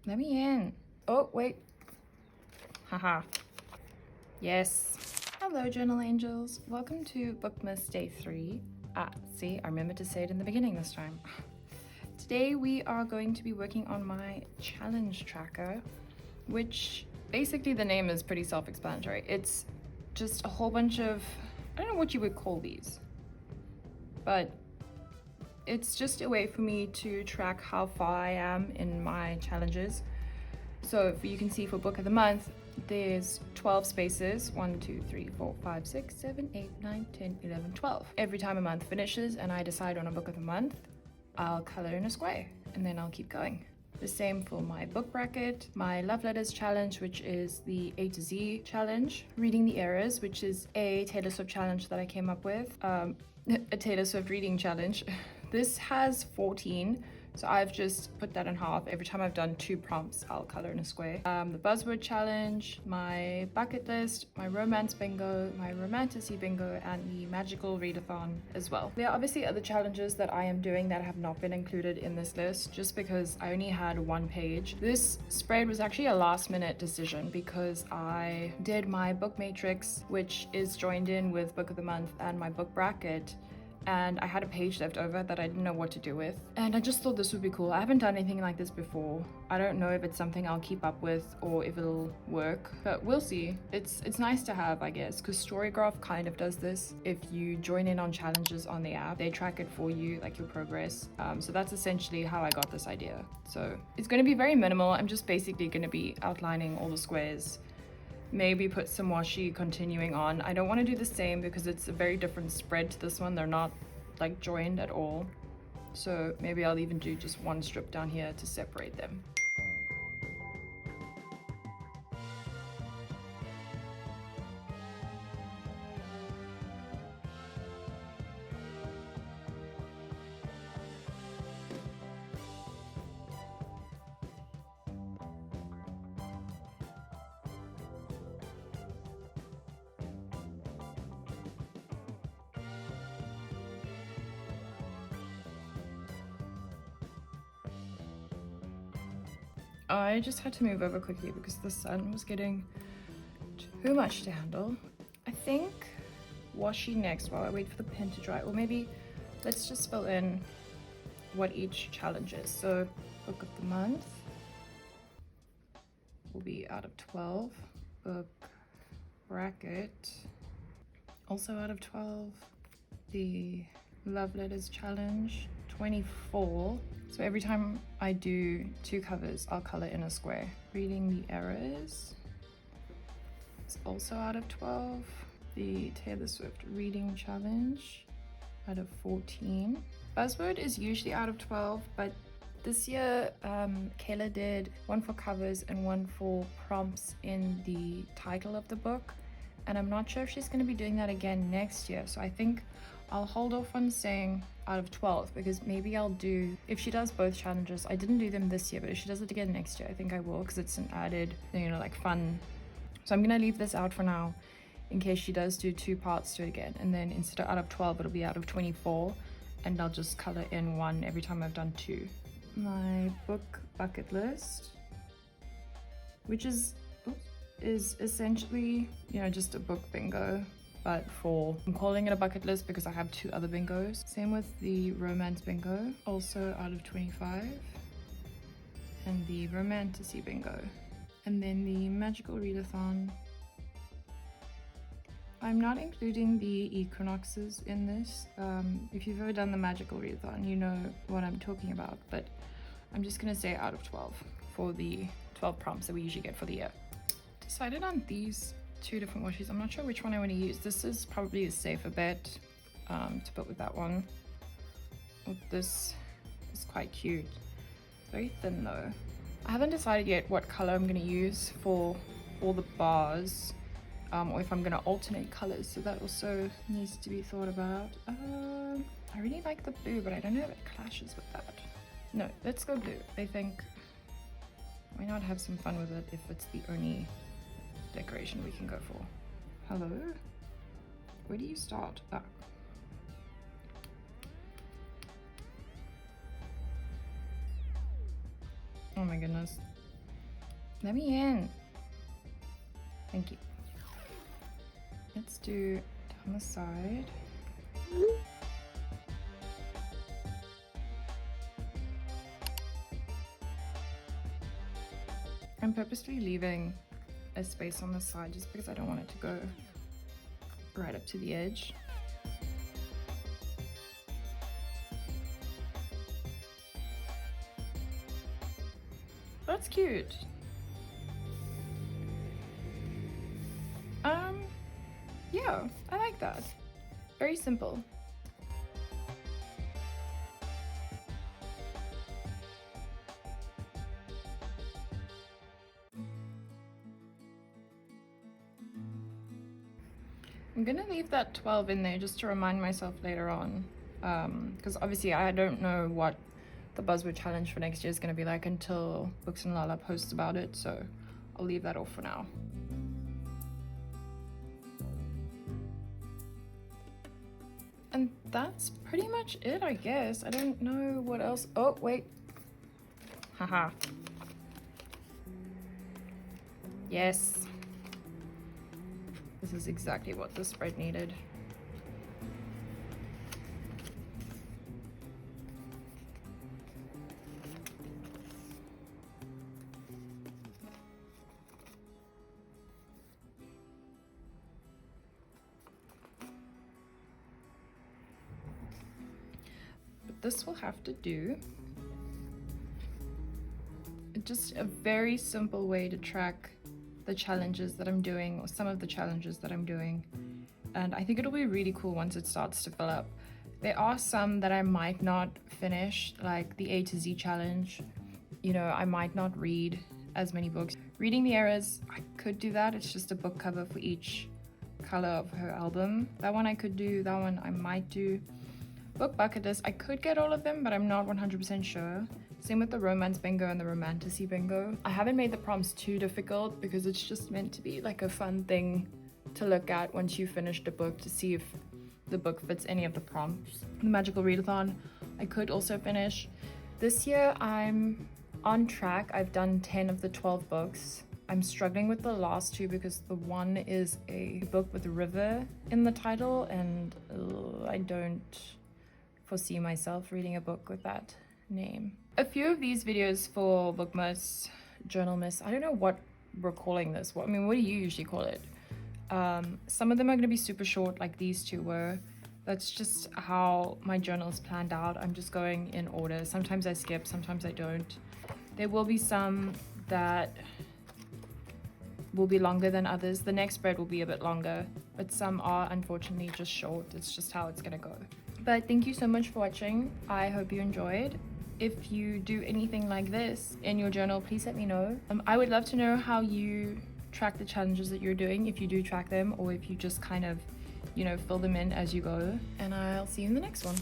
Let me in. Oh, wait. Haha. Yes. Hello, journal angels. Welcome to Bookmas Day 3. See, I remembered to say it in the beginning this time. Today we are going to be working on my challenge tracker, which basically the name is pretty self-explanatory. It's just a whole bunch of, I don't know what you would call these, but it's just a way for me to track how far I am in my challenges. So you can see for book of the month, there's 12 spaces, 1, 2, 3, 4, 5, 6, 7, 8, 9, 10, 11, 12. Every time a month finishes and I decide on a book of the month, I'll color in a square and then I'll keep going. The same for my book bracket, my love letters challenge, which is the A to Z challenge, reading the errors, which is a Taylor Swift challenge that I came up with, a Taylor Swift reading challenge. This has 14, so I've just put that in half. Every time I've done 2 prompts, I'll color in a square. The buzzword challenge, my bucket list, my romance bingo, my romantasy bingo, and the magical readathon as well. There are obviously other challenges that I am doing that have not been included in this list just because I only had 1 page. This spread was actually a last minute decision because I did my book matrix, which is joined in with book of the month, and my book bracket, and I had a page left over that I didn't know what to do with, and I just thought this would be cool. I haven't done anything like this before. I don't know if it's something I'll keep up with or if it'll work, but we'll see. It's nice to have, I guess, because Storygraph kind of does this. If you join in on challenges on the app, they track it for you, like your progress. So that's essentially how I got this idea. So it's going to be very minimal. I'm just basically going to be outlining all the squares, maybe put some washi continuing on. I don't want to do the same because it's a very different spread to this one. They're not like joined at all. So maybe I'll even do just 1 strip down here to separate them. I just had to move over quickly because the sun was getting too much to handle. I think washi next while I wait for the pen to dry, or maybe let's just fill in what each challenge is. So book of the month will be out of 12. Book bracket also out of 12. The love letters challenge, 24. So every time I do 2 covers, I'll color in a square. Reading the errors is also out of 12. The Taylor Swift reading challenge out of 14. Buzzword is usually out of 12, but this year Kayla did 1 for covers and 1 for prompts in the title of the book, and I'm not sure if she's going to be doing that again next year. So I think I'll hold off on saying out of 12 because maybe I'll do, if she does both challenges, I didn't do them this year, but if she does it again next year, I think I will, because it's an added, you know, like fun. So I'm gonna leave this out for now in case she does do 2 parts to it again, and then instead of out of 12 it'll be out of 24, and I'll just color in 1 every time I've done 2. My book bucket list, which is essentially, you know, just a book bingo, but I'm calling it a bucket list because I have 2 other bingos. Same with the romance bingo, also out of 25, and the romantasy bingo. And then the magical readathon. I'm not including the equinoxes in this. If you've ever done the magical readathon, you know what I'm talking about, but I'm just gonna say out of 12 for the 12 prompts that we usually get for the year. Decided on these 2 different washes. I'm not sure which one I want to use. This is probably a safer bet to put with that one. This is quite cute. Very thin though. I haven't decided yet what color I'm going to use for all the bars, or if I'm going to alternate colors, so that also needs to be thought about. I really like the blue, but I don't know if it clashes with that. No, let's go blue. I think, why not have some fun with it if it's the only decoration we can go for. Hello? Where do you start? Ah. Oh my goodness. Let me in. Thank you. Let's do down the side. I'm purposely leaving a space on the side just because I don't want it to go right up to the edge. That's cute. Yeah, I like that. Very simple. I'm gonna leave that 12 in there just to remind myself later on, because obviously I don't know what the Buzzword challenge for next year is gonna be like until Books and Lala posts about it, so I'll leave that off for now. And that's pretty much it, I guess. I don't know what else. Oh, wait. Haha. Yes. This is exactly what the spread needed. But this will have to do. Just a very simple way to track the challenges that I'm doing, or some of the challenges that I'm doing. And I think it'll be really cool once it starts to fill up. There are some that I might not finish, like the A to Z challenge. You know, I might not read as many books. Reading the Eras, I could do that. It's just a book cover for each color of her album. That one I could do, that one I might do. Book bucket list, I could get all of them, but I'm not 100% sure. Same with the romance bingo and the romantasy bingo. I haven't made the prompts too difficult because it's just meant to be like a fun thing to look at once you finish the book to see if the book fits any of the prompts. The magical readathon, I could also finish. This year I'm on track. I've done 10 of the 12 books. I'm struggling with the last two because the one is a book with a river in the title, and I don't foresee myself reading a book with that name. A few of these videos for bookmas, journalmas, I don't know what we're calling this. I mean, what do you usually call it? Some of them are going to be super short, like these two were. That's just how my journal is planned out. I'm just going in order. Sometimes I skip, sometimes I don't. There will be some that will be longer than others. The next spread will be a bit longer, but some are unfortunately just short. It's just how it's gonna go. But thank you so much for watching. I hope you enjoyed. If you do anything like this in your journal, please let me know. I would love to know how you track the challenges that you're doing, if you do track them, or if you just kind of, you know, fill them in as you go. And I'll see you in the next one.